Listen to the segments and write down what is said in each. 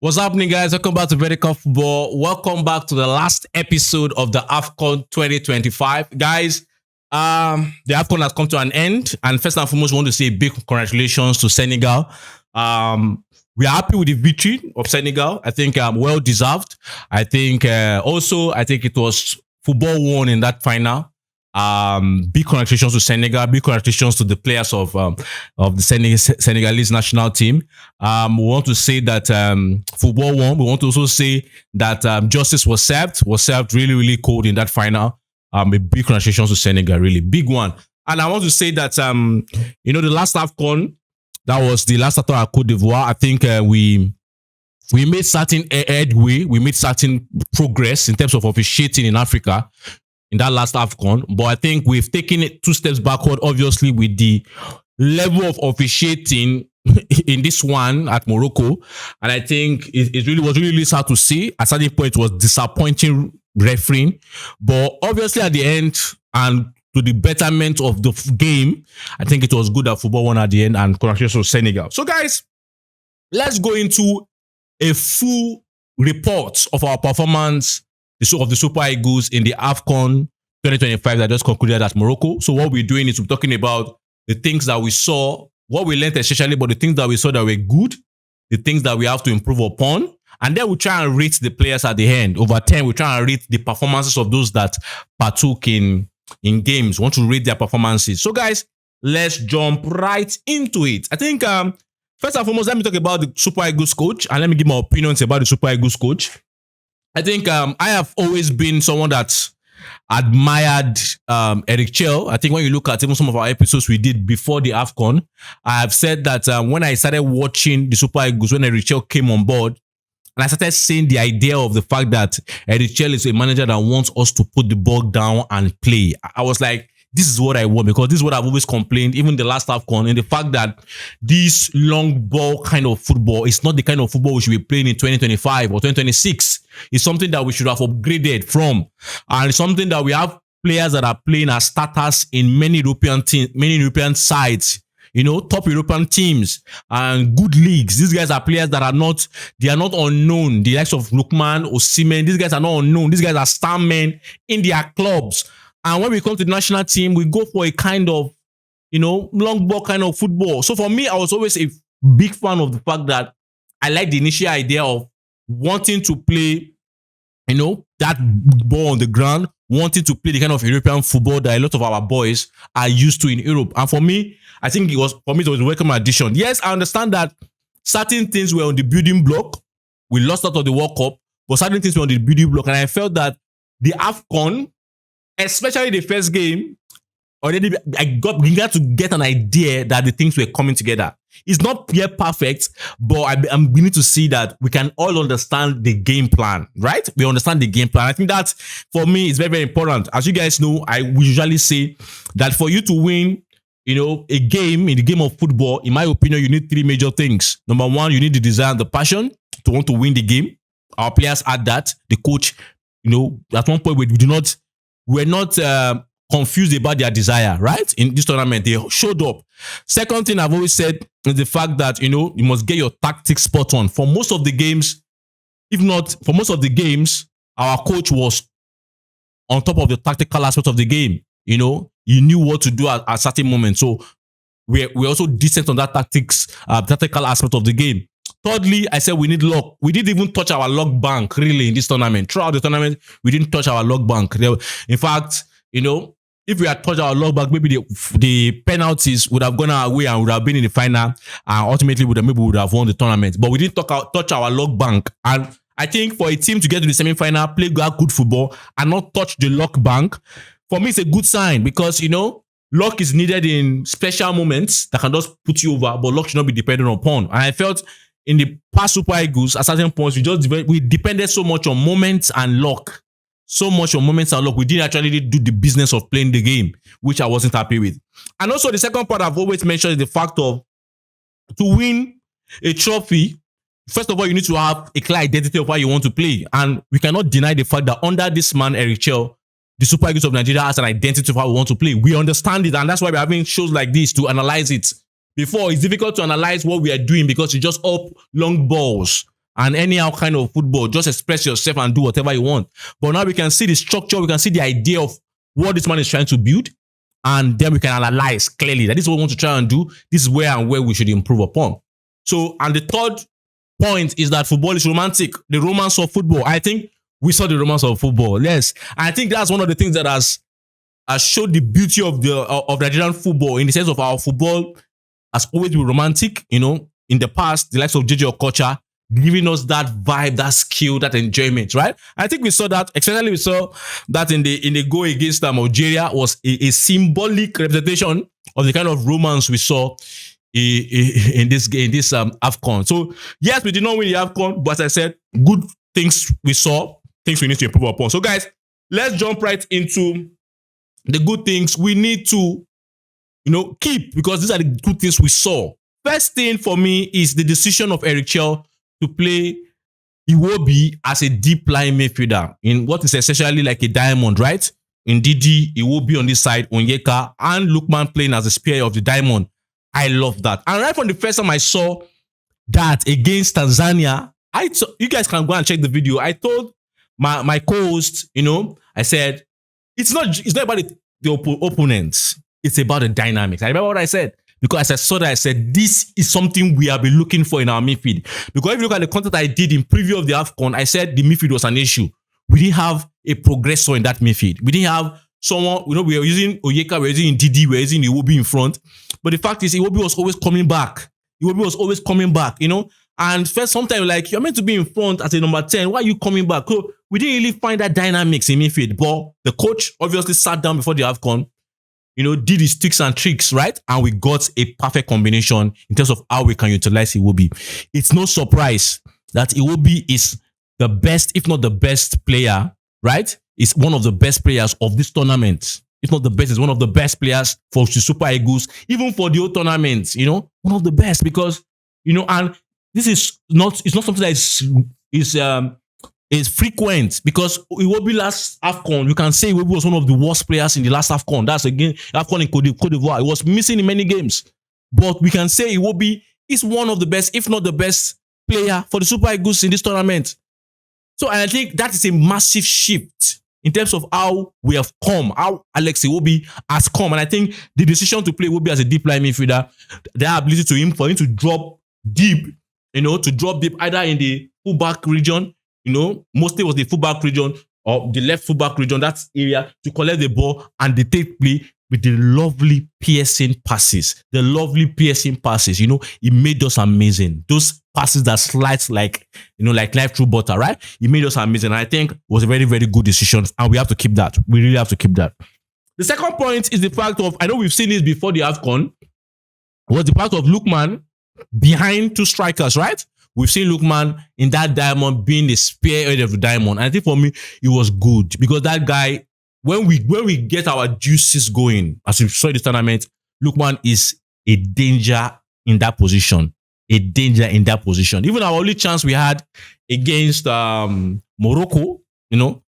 What's happening, guys? Welcome back to Vertical Football. Welcome back to the last episode of the AFCON 2025. Guys, the AFCON has come to an end. And first and foremost, we want to say big congratulations to Senegal. We are happy with the victory of Senegal. I think well deserved. I think I think it was football won in that final. Big congratulations to Senegal. Big congratulations to the players of the Senegalese national team. We want to say that football won. We want to also say that justice was served really, really cold in that final. A big congratulations to Senegal, really big one. And I want to say that the last AFCON, that was the last AFCON at Côte d'Ivoire. I think we made certain headway. We made certain progress in terms of officiating in Africa in that last AFCON, but I think we've taken it 2 steps backward, obviously, with the level of officiating in this one at Morocco. And I think it really was really sad to see. At a certain point, it was disappointing refereeing, but obviously at the end and to the betterment of the game, I think it was good that football won at the end, and congratulations to Senegal. So guys, let's go into a full report of our performance of the Super Eagles in the AFCON 2025 that just concluded at Morocco. So what we're doing is we're talking about the things that we saw, what we learned essentially, but the things that we saw that were good, the things that we have to improve upon, and then we try and rate the players at the end. Over 10, we try and rate the performances of those that partook in games. We want to rate their performances. So guys, let's jump right into it. I think first and foremost, let me talk about the Super Eagles coach, and let me give my opinions about the Super Eagles coach. I think I have always been someone that admired Eric Chelle. I think when you look at even some of our episodes we did before the AFCON, I have said that when I started watching the Super Eagles, when Eric Chelle came on board, and I started seeing the idea of the fact that Eric Chelle is a manager that wants us to put the ball down and play, I was like, this is what I want, because this is what I've always complained, even the last AFCON, and the fact that this long ball kind of football is not the kind of football we should be playing in 2025 or 2026. It's something that we should have upgraded from. And it's something that we have players that are playing as starters in many European sides, top European teams and good leagues. These guys are players that are not unknown. The likes of Lookman, Osimhen, these guys are not unknown. These guys are star men in their clubs. And when we come to the national team, we go for a kind of, long ball kind of football. So for me, I was always a big fan of the fact that I like the initial idea of wanting to play, that ball on the ground, wanting to play the kind of European football that a lot of our boys are used to in Europe. And for me, I think it was a welcome addition. Yes, I understand that certain things were on the building block. We lost out of the World Cup, but certain things were on the building block. And I felt that the AFCON, especially the first game, already I got to get an idea that the things were coming together. It's not yet perfect, but I'm beginning to see that we can all understand the game plan, right? We understand the game plan. I think that for me is very, very important. As you guys know, we usually say that for you to win, a game in the game of football, in my opinion, you need 3 major things. Number 1, you need the desire and the passion to want to win the game. Our players had that. The coach, at one point we're not confused about their desire, right? In this tournament, they showed up. Second thing I've always said is the fact that, you must get your tactics spot on. For most of the games, if not for most of the games, our coach was on top of the tactical aspect of the game. He knew what to do at certain moments. So we're also decent on that tactical aspect of the game. Thirdly, I said we need luck. We didn't even touch our luck bank really in this tournament. Throughout the tournament, we didn't touch our luck bank. In fact, if we had touched our luck bank, maybe the penalties would have gone our way and would have been in the final, and ultimately we would have won the tournament. But we didn't touch our luck bank. And I think for a team to get to the semi-final, play good football, and not touch the luck bank, for me, it's a good sign, because, luck is needed in special moments that can just put you over, but luck should not be dependent upon. And I felt in the past Super Eagles, at certain points, we depended so much on moments and luck. We didn't actually do the business of playing the game, which I wasn't happy with. And also the second part I've always mentioned is the fact of, to win a trophy, first of all, you need to have a clear identity of how you want to play. And we cannot deny the fact that under this man, Eric Chelle, the Super Eagles of Nigeria has an identity of how we want to play. We understand it, and that's why we're having shows like this to analyze it. Before, it's difficult to analyze what we are doing because it's just up long balls and anyhow kind of football. Just express yourself and do whatever you want. But now we can see the structure, we can see the idea of what this man is trying to build, and then we can analyze clearly that this is what we want to try and do. This is where and where we should improve upon. So, and the third point is that football is romantic. The romance of football. I think we saw the romance of football. Yes, I think that's one of the things that has showed the beauty of the Nigerian football, in the sense of our football has always been romantic. You know, in the past, the likes of JJ Okocha giving us that vibe, that skill, that enjoyment, right? I think we saw that, especially we saw that in the goal against Algeria was a symbolic representation of the kind of romance we saw in this AFCON. So yes, we did not win the AFCON, but as I said, good things we saw, things we need to improve upon. So guys, let's jump right into the good things we need to, keep, because these are the good things we saw. First thing for me is the decision of Eric Chelle to play Iwobi as a deep line midfielder in what is essentially like a diamond, right? In Didi, Iwobi on this side, Onyeka, and Lookman playing as a spear of the diamond. I love that. And right from the first time I saw that against Tanzania, you guys can go and check the video. I told my co-host, I said, it's not about the opponents. It's about the dynamics. I remember what I said. Because as I saw that, I said, this is something we have been looking for in our midfield. Because if you look at the content I did in preview of the AFCON, I said the midfield was an issue. We didn't have a progressor in that midfield. We didn't have someone, we were using Onyeka, we were using Didi, we were using Iwobi in front. But the fact is, Iwobi was always coming back. And first, sometimes, like, you're meant to be in front as a number 10. Why are you coming back? So we didn't really find that dynamics in midfield. But the coach obviously sat down before the AFCON, did his tricks and tricks, right? And we got a perfect combination in terms of how we can utilize Iwobi. It's no surprise that Iwobi is the best, if not the best player, right? It's one of the best players of this tournament. If not the best, it's one of the best players for the Super Eagles, even for the whole tournament, one of the best, because, and this is not, it's not something that is frequent, because Iwobi last AFCON, you can say Iwobi was one of the worst players in the last AFCON. That's again AFCON in Cote d'Ivoire. It was missing in many games. But we can say Iwobi is one of the best, if not the best player for the Super Eagles in this tournament. So I think that is a massive shift in terms of how we have come, how Alex Iwobi has come. And I think the decision to play Iwobi as a deep line midfielder, the ability for him to drop deep, either in the fullback region, mostly was the fullback region or the left fullback region, that area, to collect the ball and they take play with the lovely piercing passes. It made us amazing. Those passes that slides like life through butter, right? It made us amazing. And I think it was a very, very good decision. And we have to keep that. We really have to keep that. The second point is the fact of, I know we've seen this before the AFCON, was the fact of Lookman behind two strikers, right? We've seen Lookman in that diamond being the spearhead of the diamond. And I think for me, it was good, because that guy, when we get our juices going, as we saw in this tournament, Lookman is a danger in that position. Even our only chance we had against Morocco,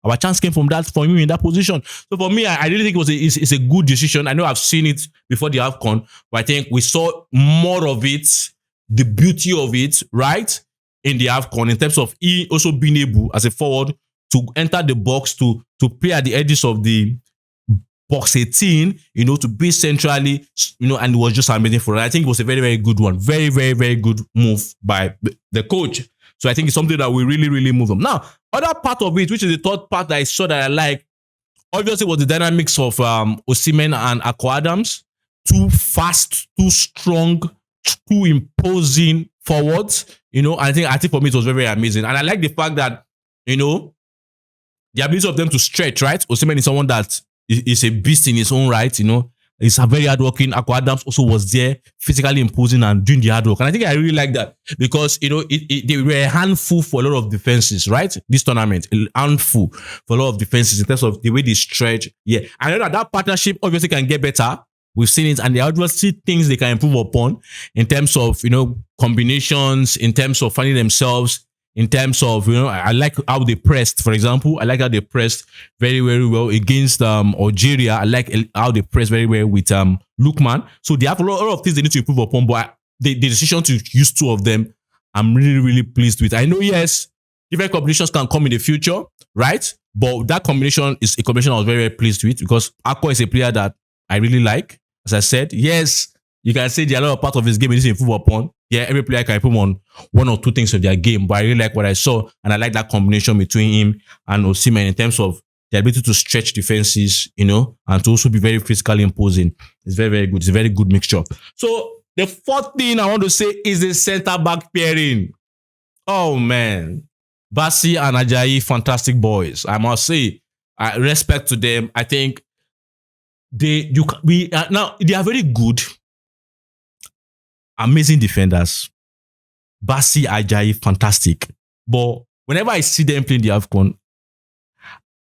our chance came from him in that position. So for me, I really think it's a good decision. I know I've seen it before the AFCON, but I think we saw more of it, the beauty of it, right, in the AFCON, in terms of he also being able, as a forward, to enter the box, to play at the edges of the box 18, to be centrally, and it was just amazing for us. I think it was a very, very good one. Very, very, very good move by the coach. So I think it's something that we really, really move on. Now, other part of it, which is the third part that I saw that I like, obviously was the dynamics of Osimhen and Akko Adams. Too fast, too strong, too imposing forwards. I think for me it was very, very amazing. And I like the fact that, the ability of them to stretch, right? Osimhen is someone that is a beast in his own right, He's a very hardworking. Akko Adams also was there, physically imposing and doing the hard work. And I think I really like that, because, they were a handful for a lot of defenses, right? This tournament, a handful for a lot of defenses in terms of the way they stretch. Yeah. I know that partnership obviously can get better. We've seen it, and there are obviously things they can improve upon in terms of, combinations, in terms of finding themselves, in terms of, I like how they pressed, for example. I like how they pressed very, very well against Algeria. I like how they pressed very well with Lookman. So they have a lot of things they need to improve upon, but the decision to use two of them, I'm really, really pleased with. I know, yes, different combinations can come in the future, right? But that combination is a combination I was very, very pleased with because Akko is a player that I really like. As I said, yes, you can say there are a lot of parts of his game he needs to improve upon. Yeah, every player can improve on one or two things of their game, but I really like what I saw, and I like that combination between him and Osimhen in terms of the ability to stretch defenses, you know, and to also be very physically imposing. It's very, very good. It's a very good mixture. So the fourth thing I want to say is the center back pairing. Oh man, Basi and Ajayi, fantastic boys. I must say, I respect to them. I think now they are very good, amazing defenders. Basi, Ajayi, fantastic. But whenever I see them playing the AFCON,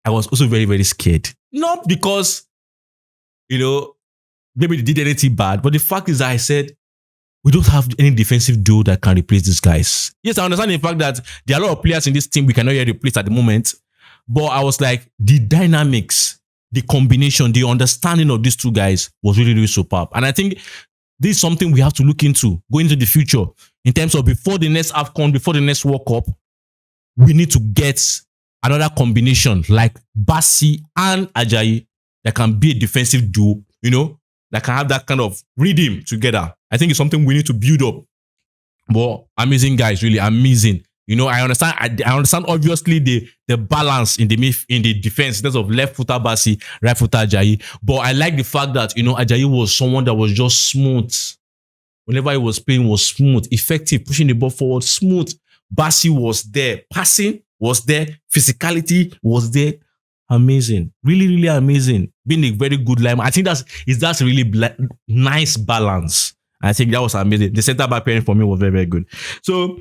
I was also very, very scared. Not because, you know, maybe they did anything bad, but the fact is that I said, we don't have any defensive duo that can replace these guys. Yes, I understand the fact that there are a lot of players in this team we cannot yet replace at the moment. But I was like, the dynamics, the combination, the understanding of these two guys was really, really superb. And I think this is something we have to look into going into the future in terms of before the next AFCON, before the next World Cup, we need to get another combination like Basi and Ajayi that can be a defensive duo, you know, that can have that kind of rhythm together. I think it's something we need to build up. But amazing guys, really amazing. You know, I understand. I understand obviously the balance in the defense in terms of left footer Basi, right footer Ajayi. But I like the fact that, you know, Ajayi was someone that was just smooth. Whenever he was playing, was smooth, effective, pushing the ball forward, smooth. Basi was there, passing was there, physicality was there. Amazing, really, really amazing. Being a very good lineman. I think that's a really nice balance. I think that was amazing. The center back pairing for me was very, very good. So,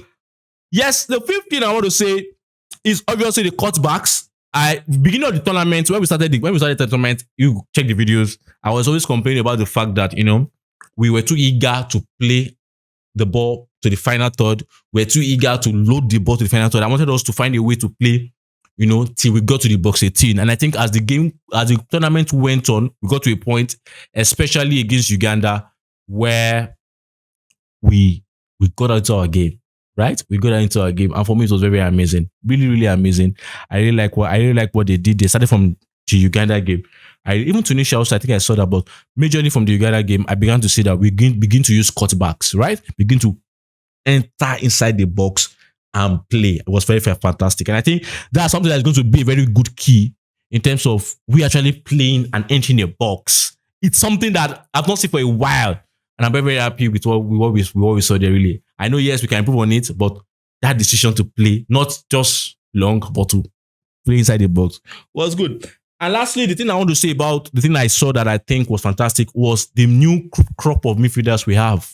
yes, the fifth thing I want to say is obviously the cutbacks. Beginning of the tournament, when we started the tournament, you check the videos. I was always complaining about the fact that, you know, we were too eager to play the ball to the final third. We were too eager to load the ball to the final third. I wanted us to find a way to play, you know, till we got to the box 18. And I think as the tournament went on, we got to a point, especially against Uganda, where we got into our game, right? We got into our game. And for me, it was very, very amazing. Really, really amazing. I really like what they did. They started from the Uganda game. Even Tunisia also, I think I saw that, but majorly from the Uganda game, I began to see that we begin to use cutbacks, right? Begin to enter inside the box and play. It was very, very fantastic. And I think that's something that's going to be a very good key in terms of we actually playing and entering the box. It's something that I've not seen for a while. And I'm very, very happy with what we saw there, really. I know, yes, we can improve on it, but that decision to play, not just long, but to play inside the box was good. And lastly, the thing I want to say about the thing I saw that I think was fantastic was the new crop of midfielders we have.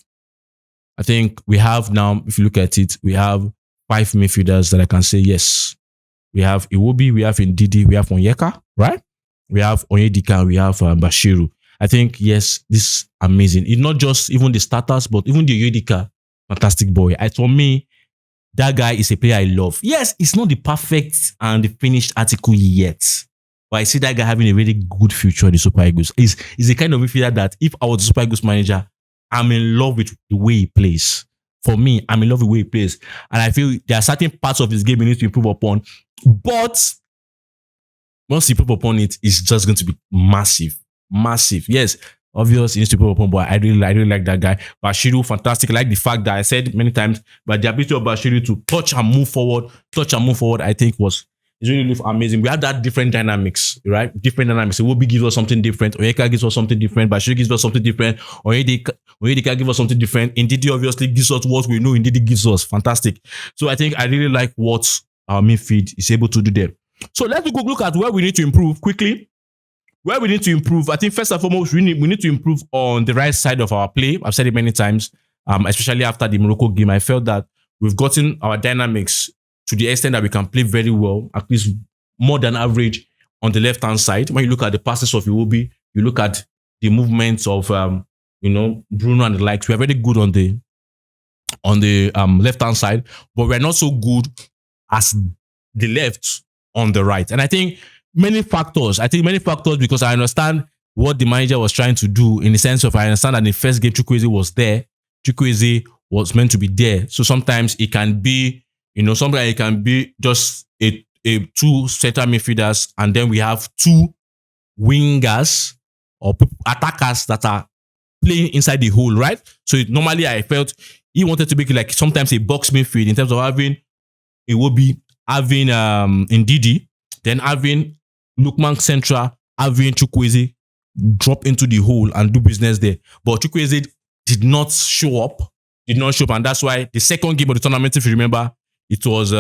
I think we have now, if you look at it, we have 5 midfielders that I can say, yes. We have Iwobi, we have Ndidi, we have Onyeka, right? We have Onyedika, and we have Bashiru. I think, yes, this is amazing. It's not just even the starters, but even the Onyedika, fantastic boy. For me, that guy is a player I love. Yes, it's not the perfect and the finished article yet. But I see that guy having a really good future in the Super Eagles. He's the kind of midfielder that if I was the Super Eagles manager, I'm in love with the way he plays. For me, I'm in love with the way he plays. And I feel there are certain parts of his game he needs to improve upon. But once he improve upon it, it's just going to be massive. Massive. Yes, obviously he needs to improve upon, but I really like that guy. Bashiru, fantastic. I like the fact that I said many times, but the ability of Bashiru to touch and move forward, I think is really amazing. We have that different dynamics, right? Different dynamics. Iwobi gives us something different. Onyeka gives us something different. Bashiru gives us something different. Onyedika gives us something different. Ndidi obviously gives us what we know Ndidi gives us. Fantastic. So I think I really like what our midfield is able to do there. So let's go look at where we need to improve quickly. Where we need to improve, I think first and foremost, we need to improve on the right side of our play. I've said it many times, especially after the Morocco game. I felt that we've gotten our dynamics to the extent that we can play very well, at least more than average on the left-hand side. When you look at the passes of Iwobi, you look at the movements of, Bruno and the likes. We're very good on the left-hand side, but we're not so good as the left on the right. And I think many factors because I understand what the manager was trying to do in the sense of I understand that in the first game, Chukwueze was there. Chukwueze was meant to be there. So sometimes it can be, sometimes it can be just a two center midfielders, and then we have two wingers or attackers that are playing inside the hole, right? So normally I felt he wanted to make it like sometimes a box midfield in terms of having Iwobi, having Ndidi, then having Lukman Central, having Chukwueze drop into the hole and do business there. But Chukwueze did not show up, and that's why the second game of the tournament, if you remember, it was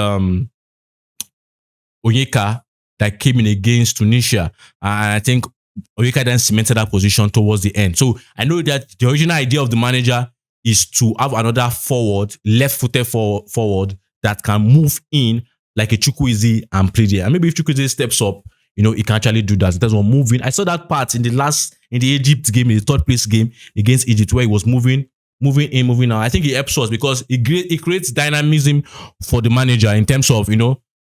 Onyeka that came in against Tunisia, and I think Onyeka then cemented that position towards the end. So I know that the original idea of the manager is to have another forward, left-footed forward that can move in like a Chukwueze and play there. And maybe if Chukwueze steps up, he can actually do that. In terms of moving, I saw that part in the Egypt game, in the third place game against Egypt, where he was moving in, moving out. I think it helps us because it creates dynamism for the manager in terms of,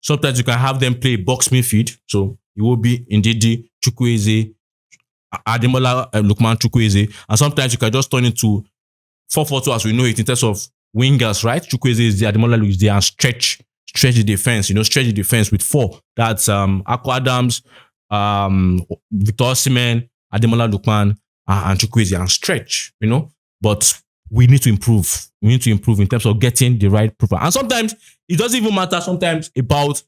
sometimes you can have them play box midfield. So it will be Ndidi, Chukwueze, Ademola, Lukman, Chukwueze. And sometimes you can just turn into 4-4-2 as we know it in terms of wingers, right? Chukwueze is there, Ademola is there, and stretch the defense, stretch the defense with four. That's Akko Adams, Victor Osimhen, Ademola, Lukman, and Chukwueze, and stretch, But we need to improve. We need to improve in terms of getting the right profile. And sometimes it doesn't even matter sometimes about,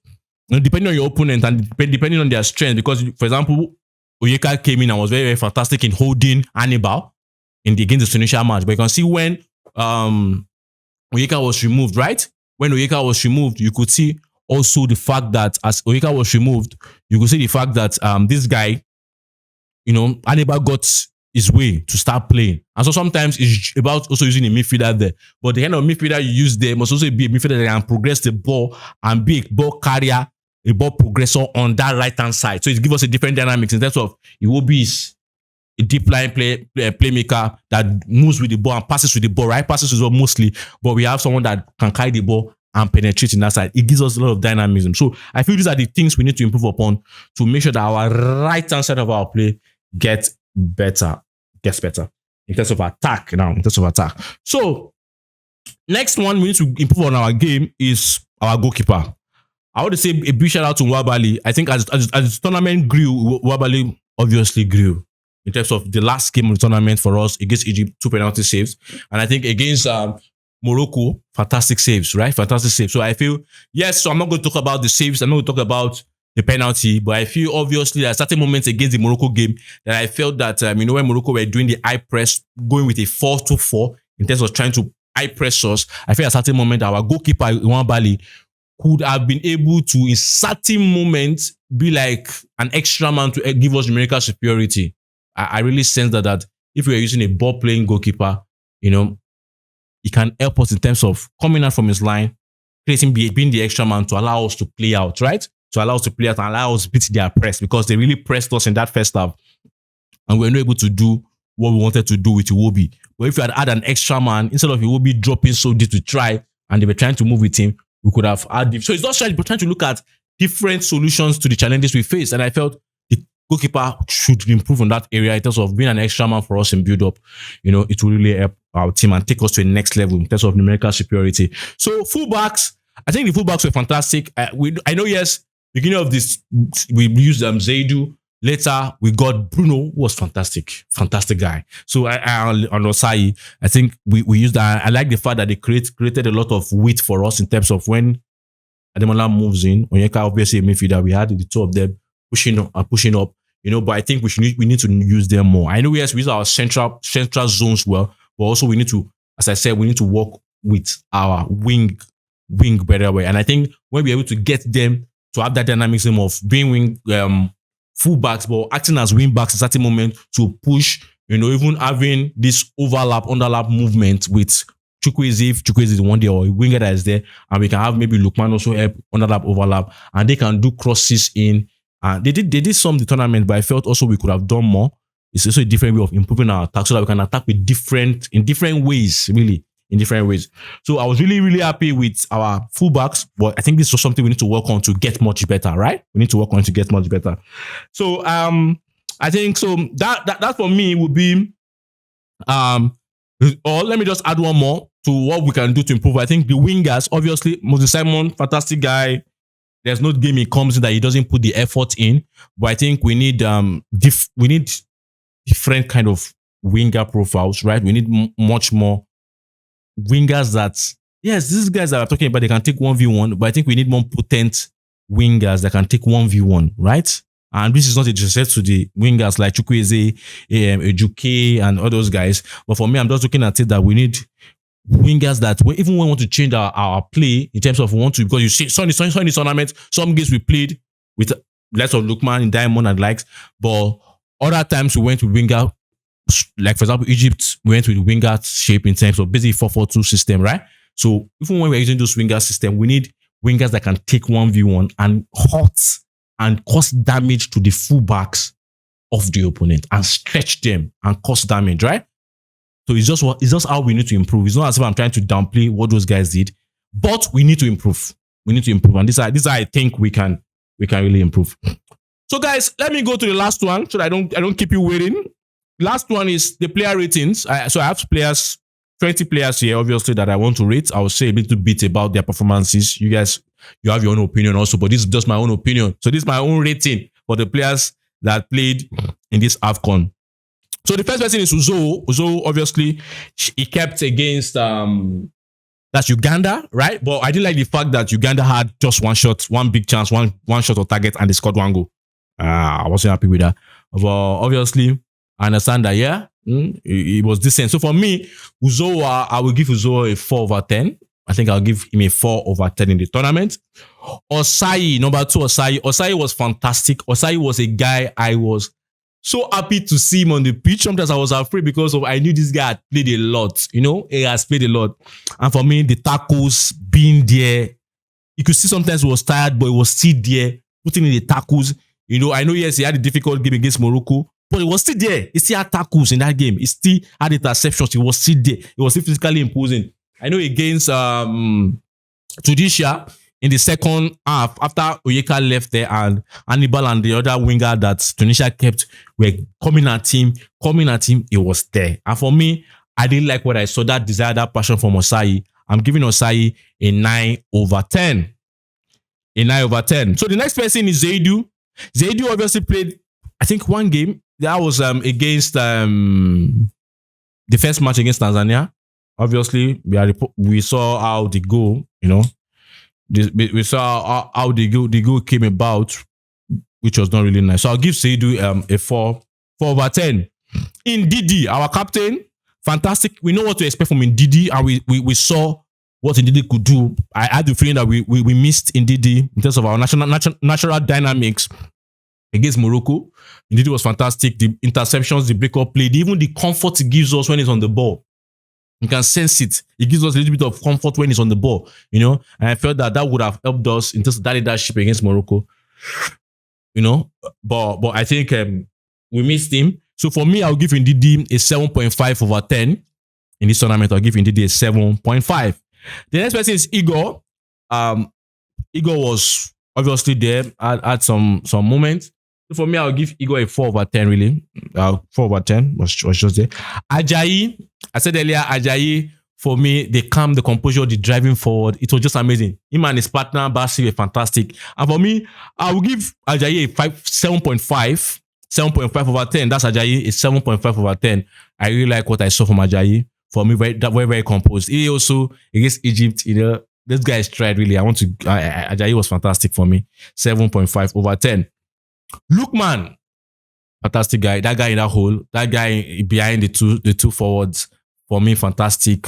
depending on your opponent and depending on their strength. Because, for example, Onyeka came in and was very, very fantastic in holding Hannibal against the Tunisia match. But you can see when Onyeka was removed, right? When Onyeka was removed, you could see also the fact that as Onyeka was removed, you could see the fact that this guy, Hannibal got his way to start playing. And so sometimes it's about also using a midfielder there. But the kind of midfielder you use there must also be a midfielder that can progress the ball and be a ball carrier, a ball progressor on that right-hand side. So it gives us a different dynamics in terms of Iwobi a deep line playmaker that moves with the ball and passes with the ball, right? Passes with the ball mostly, but we have someone that can carry the ball and penetrate in that side. It gives us a lot of dynamism. So I feel these are the things we need to improve upon to make sure that our right-hand side of our play gets better in terms of attack So next one we need to improve on our game is our goalkeeper. I want to say a big shout out to Wabali. I think as the tournament grew, Wabali obviously grew in terms of the last game of the tournament for us against Egypt, 2 penalty saves. And I think against Morocco, fantastic saves, right? Fantastic saves. So I feel, yes, so I'm not going to talk about the saves. I'm not going to talk about the penalty, but I feel obviously there are certain moments against the Morocco game that I felt that, when Morocco were doing the high press, going with a 4-2-4 in terms of trying to high press us, I feel at certain moment our goalkeeper, Wabali, could have been able to, in certain moments, be like an extra man to give us numerical superiority. I really sense that if we are using a ball-playing goalkeeper, he can help us in terms of coming out from his line, creating, being the extra man to allow us to play out, right? To allow us to play out and allow us to beat their press because they really pressed us in that first half. And we were not able to do what we wanted to do with Iwobi. But if we had had an extra man, instead of Iwobi dropping so deep to try, and they were trying to move with him, we could have had. So it's not trying, but trying to look at different solutions to the challenges we face. And I felt the goalkeeper should improve on that area in terms of being an extra man for us in build-up. It will really help our team and take us to the next level in terms of numerical superiority. So fullbacks, I think the fullbacks were fantastic. I know, yes, beginning of this, we used Zaidu. Later, we got Bruno, who was fantastic guy. So on Osai, I think we used that. I like the fact that they created a lot of width for us in terms of when Ademola moves in. Onyeka, obviously a midfielder, we had the two of them pushing up, but I think we need to use them more. I know, yes, we use our central zones well, but also we need to, as I said, we need to work with our wing better way. And I think when we're able to get them to have that dynamism of being wing fullbacks, but acting as wing backs at a certain moment to push, even having this underlap movement with Chukwueze, if Chukwueze is one day or a winger that is there, and we can have maybe Lukman also help overlap, and they can do crosses in. They did some of the tournament, but I felt also we could have done more. It's also a different way of improving our attack so that we can attack in different ways, really. In different ways. So I was really, really happy with our fullbacks, but I think this was something we need to work on to get much better, right? We need to work on to get much better. So I think so that for me would be Or let me just add one more to what we can do to improve. I think the wingers, obviously, Moses Simon, fantastic guy. There's no game he comes in that he doesn't put the effort in. But I think we need we need different kind of winger profiles, right? We need much more wingers that, yes, these guys that are talking about, they can take 1v1, but I think we need more potent wingers that can take 1v1, right? And this is not a disrespect to the wingers like Chukwueze, Ejuke, and all those guys. But for me, I'm just looking at it that we need wingers that even when we want to change our play in terms of we want to, because you see, so in the tournament, some games we played with less of Lookman in Diamond and likes, but other times we went with winger, like for example, Egypt, we went with winger shape in terms of basically 4-4-2 system, right? So even when we're using those winger system, we need wingers that can take 1v1 and hurt and cause damage to the fullbacks of the opponent and stretch them and cause damage, right? So it's just how we need to improve. It's not as if I'm trying to downplay what those guys did, but we need to improve. We need to improve, and this I think we can really improve. So guys, let me go to the last one so that I don't keep you waiting. Last one is the player ratings. So I have players, 20 players here, obviously, that I want to rate. I will say a little bit about their performances. You guys, you have your own opinion also, but this is just my own opinion. So this is my own rating for the players that played in this AFCON. So the first person is Uzo. Uzo, obviously, he kept against that's Uganda, right? But I didn't like the fact that Uganda had just one shot, one big chance, one shot on target, and they scored one goal. I wasn't happy with that. But obviously, I understand that, yeah, it was decent. So for me, Uzo, I will give Uzo a 4/10. I think I'll give him a 4/10 in the tournament. Osai, number 2, Osai. Osai was fantastic. Osai was a guy I was so happy to see him on the pitch. Sometimes I was afraid because I knew this guy had played a lot. You know, he has played a lot. And for me, the tackles, being there, you could see sometimes he was tired, but he was still there, putting in the tackles. You know, I know, yes, he had a difficult game against Morocco, but he was still there. He still had tackles in that game. He still had interceptions. He was still there. He was still physically imposing. I know against Tunisia in the second half, after Oyeka left there and Hannibal and the other winger that Tunisia kept were coming at him, he was there. And for me, I didn't like what I saw, that desire, that passion from Osai. I'm giving Osai a 9/10. A 9/10. So the next person is Zaidu. Zaidu obviously played, I think, one game. That was against the first match against Tanzania. Obviously, we saw how the goal, you know, we saw how the goal came about, which was not really nice. So I'll give Zaidu a 4/10. Ndidi, our captain, fantastic. We know what to expect from Ndidi, and we saw what Ndidi could do. I had the feeling that we missed Ndidi in terms of our natural dynamics against Morocco. Ndidi was fantastic. The interceptions, the breakup play, even the comfort it gives us when he's on the ball. You can sense it. It gives us a little bit of comfort when he's on the ball, you know. And I felt that would have helped us in terms of that leadership against Morocco, you know. But I think we missed him. So for me, I'll give Ndidi a 7.5/10 in this tournament. I'll give Ndidi a 7.5. The next person is Igor. Igor was obviously there at some moments. So for me, I'll give Igor a 4/10, really. 4/10 was just there. Ajayi, I said earlier, Ajayi, for me, they calmed the composure, the driving forward. It was just amazing. Him and his partner, Basi, were fantastic. And for me, I will give Ajayi a 7.5. 7.5/10. That's Ajayi, a 7.5/10. I really like what I saw from Ajayi. For me, very composed. He also, against Egypt, you know, this guy tried really. Ajayi was fantastic for me. 7.5/10. Lookman, fantastic guy. That guy in that hole, that guy behind the two forwards, for me, fantastic.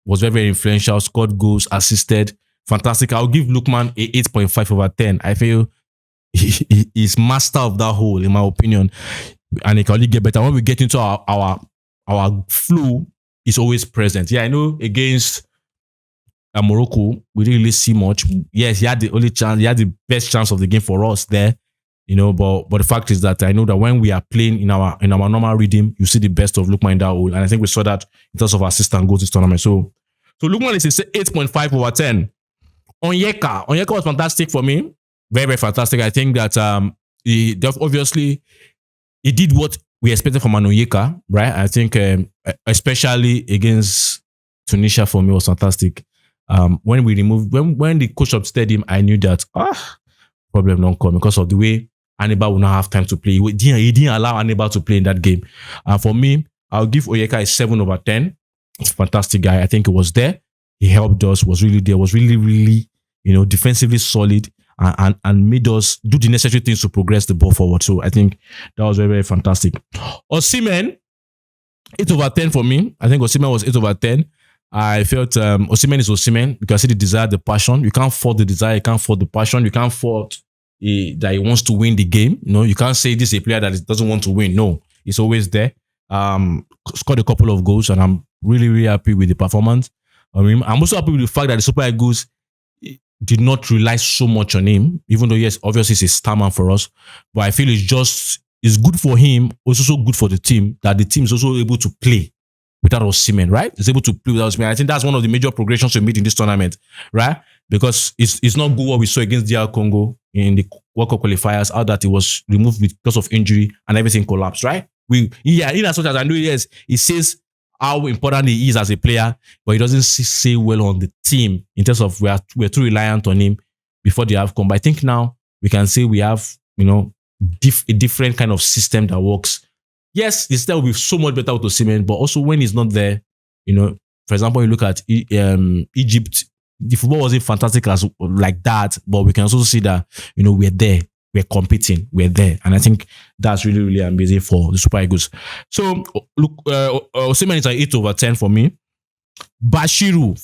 Was very influential. Scored goals, assisted. Fantastic. I'll give Lookman a 8.5/10. I feel he's master of that hole, in my opinion, and he can only get better when we get into our flow. It's always present. Yeah, I know against Morocco, we didn't really see much. Yes, he had the only chance. He had the best chance of the game for us there. You know, but the fact is that I know that when we are playing in our normal rhythm, you see the best of Lookman in that hole. And I think we saw that in terms of assist and goals this tournament. So Lookman is a 8.5/10. Onyeka was fantastic for me. Very, very fantastic. I think that he did what we expected from Anoyeka, right? I think especially against Tunisia for me was fantastic. When we removed when the coach upstairs him, I knew that problem don't come because of the way Hannibal will not have time to play. He didn't allow Hannibal to play in that game. And for me, I'll give Oyeka a 7/10. It's a fantastic guy. I think he was there. He helped us, was really there, was really, really, defensively solid and made us do the necessary things to progress the ball forward. So I think that was very, very fantastic. Osimhen, 8/10 for me. I think Osimhen was 8/10. I felt Osimhen is Osimhen because he desired the passion. You can't fault the desire, you can't fault the passion, you can't fault that he wants to win the game. You can't say this is a player that doesn't want to win. No, he's always there. Scored a couple of goals, and I'm really, really happy with the performance. I'm also happy with the fact that the Super Eagles did not rely so much on him, even though, yes, obviously he's a star man for us. But I feel it's good for him, it's also good for the team, that the team is also able to play without Osimhen, right? It's able to play without Osimhen. I think that's one of the major progressions we made in this tournament, right? Because it's not good what we saw against DR Congo in the World Cup qualifiers, how that it was removed because of injury and everything collapsed, right? In as much as I know, yes, he says how important he is as a player, but he doesn't say well on the team in terms of we're too reliant on him before the AFCON. But I think now we can say we have, a different kind of system that works. Yes, the system will be so much better with Osimhen, but also when he's not there, for example, you look at Egypt, the football wasn't fantastic like that, but we can also see that, we're there. We're competing. We're there. And I think that's really, really amazing for the Super Eagles. So, look, Osimhen is an 8/10 for me. Bashiru.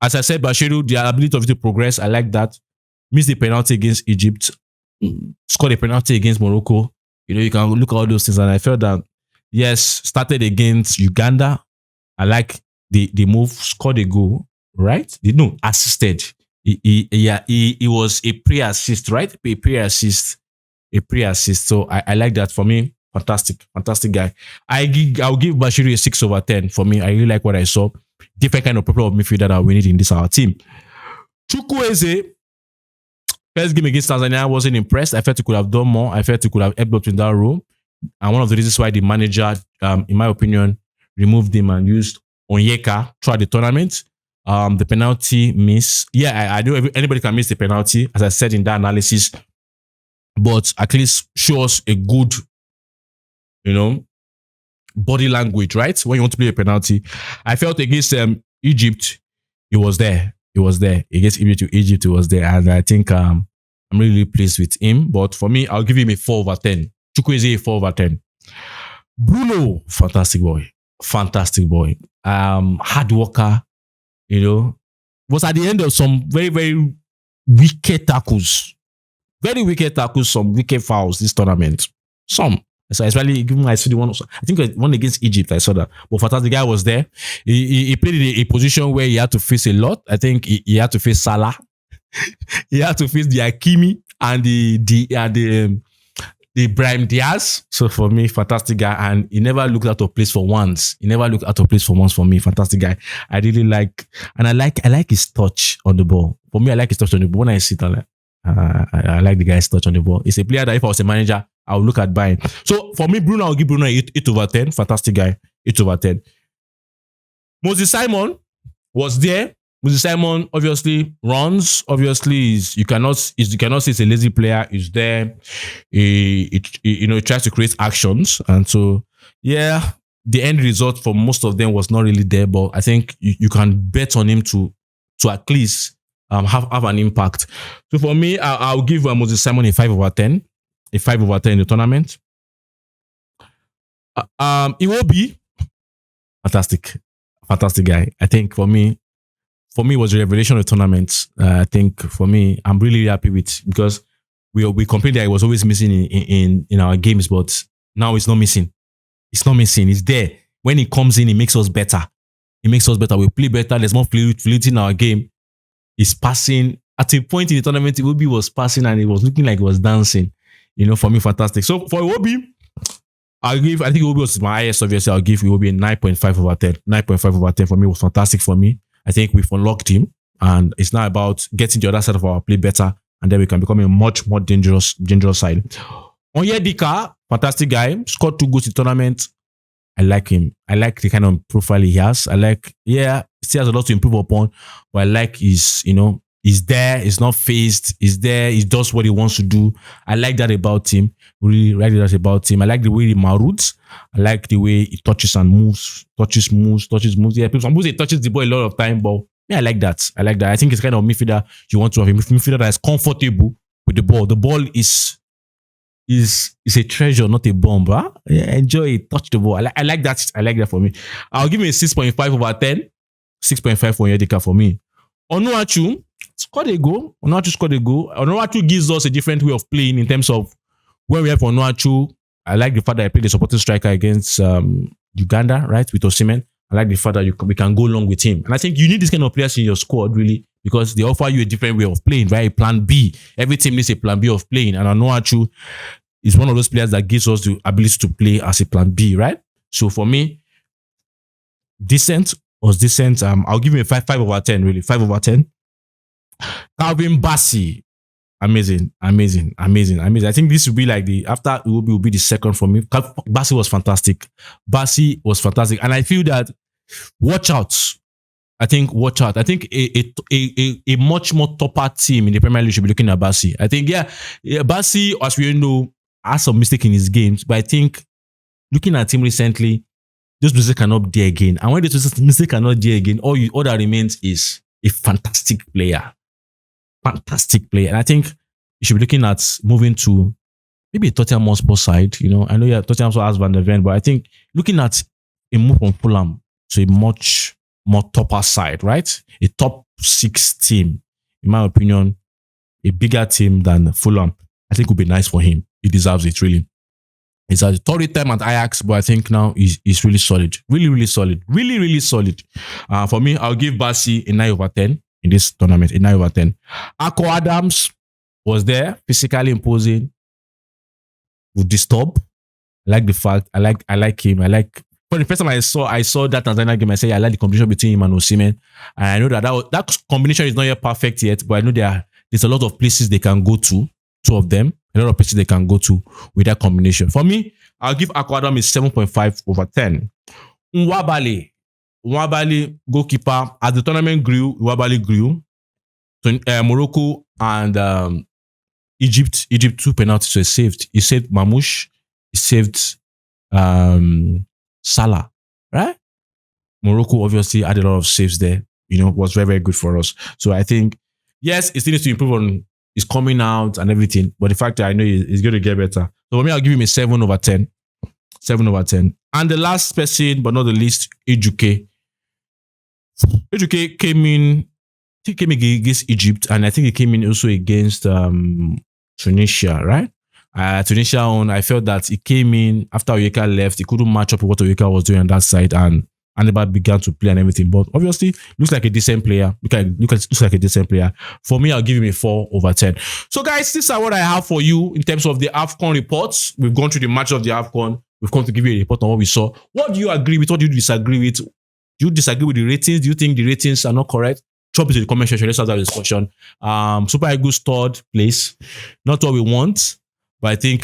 As I said, Bashiru, the ability of it to progress, I like that. Missed the penalty against Egypt. Scored a penalty against Morocco. You can look at all those things. And I felt that, yes, started against Uganda. I like the move. Scored a goal, right? No, assisted. He was a pre-assist, right? A pre-assist. So I like that. For me, fantastic guy. I'll give Bashiru a 6/10. For me, I really like what I saw. Different kind of people of midfielder that we need in our team. Chukwueze, first game against Tanzania, I wasn't impressed. I felt he could have done more. I felt he could have helped out in that role. And one of the reasons why the manager, in my opinion, removed him and used Onyeka throughout the tournament. The penalty miss. Yeah, I know anybody can miss the penalty, as I said in that analysis. But at least show us a good, body language, right? When you want to play a penalty. I felt against Egypt, he was there. Against Egypt, he was there. And I think I'm really pleased with him. But for me, I'll give him a 4/10. Chukwueze a 4/10. Bruno, fantastic boy. Hard worker. Was at the end of some very, very wicked tackles. Very wicked tackles, some wicked fouls this tournament. Some. So especially given I saw the one, I think one against Egypt, I saw that. But fantastic guy was there. He played in a position where he had to face a lot. I think he had to face Salah. He had to face the Hakimi and the Brahim Diaz. So for me, fantastic guy. And he never looked out of place for once. For me. Fantastic guy. I really like, and I like his touch on the ball. For me, I like his touch on the ball. When I sit on I like the guy's touch on the ball. It's a player that if I was a manager, I would look at buying. So for me, Bruno, I'll give Bruno 8/10. Fantastic guy. 8/10. Moses Simon was there. Moses Simon obviously runs. Obviously, you cannot say it's a lazy player. He's there. He tries to create actions, and so yeah, the end result for most of them was not really there. But I think you can bet on him to at least have an impact. So for me, I'll give Moses Simon a 5/10. A 5/10 in the tournament. It will be fantastic guy. I think for me it was a revelation of the tournament. I think for me, I'm really happy with, because we complained that he was always missing in our games, but now it's not missing. It's there. When he comes in, he makes us better. We play better. There's more fluidity in our game. He's passing. At a point in the tournament, Iwobi was passing and it was looking like he was dancing. For me, fantastic. So for Iwobi, I think Iwobi was my highest, obviously. I'll give Iwobi a 9.5/10. 9.5/10 for me was fantastic for me. I think we've unlocked him, and it's now about getting the other side of our play better, and then we can become a much more dangerous side. Onyedika, fantastic guy, scored 2 goals in tournament. I like him. I like the kind of profile he has. I like, still has a lot to improve upon, but I like he's there, he's not phased, he's there, he does what he wants to do. I like that about him. Really like that about him. I like the way he maroots. I like the way he touches and moves. Yeah, some he touches the ball a lot of time, but I like that. I think it's kind of midfielder you want to have a midfielder that is comfortable with the ball. The ball is a treasure, not a bomb. Huh? Yeah, enjoy it, touch the ball. I like that. I like that for me. I'll give him a 6.5 over 10. 6.5 for Onyedika for me. Onuachu scored a goal. Onuachu gives us a different way of playing in terms of when we have Onuachu. I like the fact that I played the supporting striker against Uganda, right, with Osimhen. I like the fact that we can go along with him. And I think you need this kind of players in your squad, really, because they offer you a different way of playing, right? A plan B. Every team needs a plan B of playing. And Onuachu is one of those players that gives us the ability to play as a plan B, right? So for me, decent. I'll give him a 5 over 10, really. 5 over 10. Calvin Bassey. Amazing. I think this will be like after it will be the second for me. Bassey was fantastic. And I feel that watch out. I think a much more topper team in the Premier League should be looking at Bassey. I think, Bassey, as we know, has some mistake in his games, but I think looking at him recently, those mistakes are not there again. And when those mistakes are not there again, all that remains is a fantastic player. And I think you should be looking at moving to maybe a Tottenham Hotspur side. I know Tottenham also has Van der Ven, but I think looking at a move from Fulham to a much more topper side, right? A top 6 team, in my opinion, a bigger team than Fulham, I think would be nice for him. He deserves it, really. He's had a torrid time at Ajax, but I think now he's really solid. Really solid. Really solid. For me, I'll give Bassey a 9 over 10 in this tournament, a 9 over 10. Akko Adams was there, physically imposing, would disturb. I like the fact, I like him. For the first time I saw that Tanzania game, I said I like the combination between him and Osimhen. And I know that combination is not yet perfect yet, but I know there's a lot of places they can go to, 2 of them. A lot of places they can go to with that combination. For me, I'll give Akko Adams 7.5 over 10. Nwabali, goalkeeper. As the tournament grew, Nwabali grew. Morocco and Egypt 2 penalties were saved. He saved Mamouche. He saved Salah. Right? Morocco obviously had a lot of saves there. Was very, very good for us. So I think, yes, it still needs to improve on his coming out and everything. But the fact that I know he's going to get better. So for me, I'll give him a 7 over 10. 7 over 10. And the last person, but not the least, Ejuke. Ejuke came in against Egypt, and I think he came in also against Tunisia, right? Tunisia I felt that he came in after Oyeka left. He couldn't match up with what Oyeka was doing on that side, and Anibal began to play and everything. But obviously, looks like a decent player. Looks like a decent player. For me, I'll give him a 4 over 10. So guys, these are what I have for you in terms of the AFCON reports. We've gone through the match of the AFCON. We've come to give you a report on what we saw. What do you agree with? What do you disagree with? Do you disagree with the ratings? Do you think the ratings are not correct? Drop it in the comment section. Let's have that discussion. Super Eagles 3rd place. Not what we want, but I think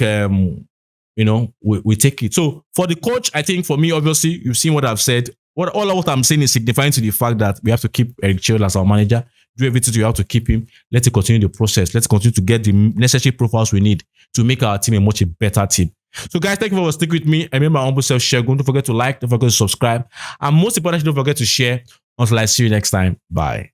we take it. So for the coach, I think for me, obviously, you've seen what I've said. What I'm saying is signifying to the fact that we have to keep Eric Chelle as our manager. Do everything you have to keep him. Let's continue the process. Let's continue to get the necessary profiles we need to make our team a much better team. So guys, thank you for sticking with me. I remember my humble self, Chelle. Don't forget to like, don't forget to subscribe. And most importantly, don't forget to share. Until I see you next time. Bye.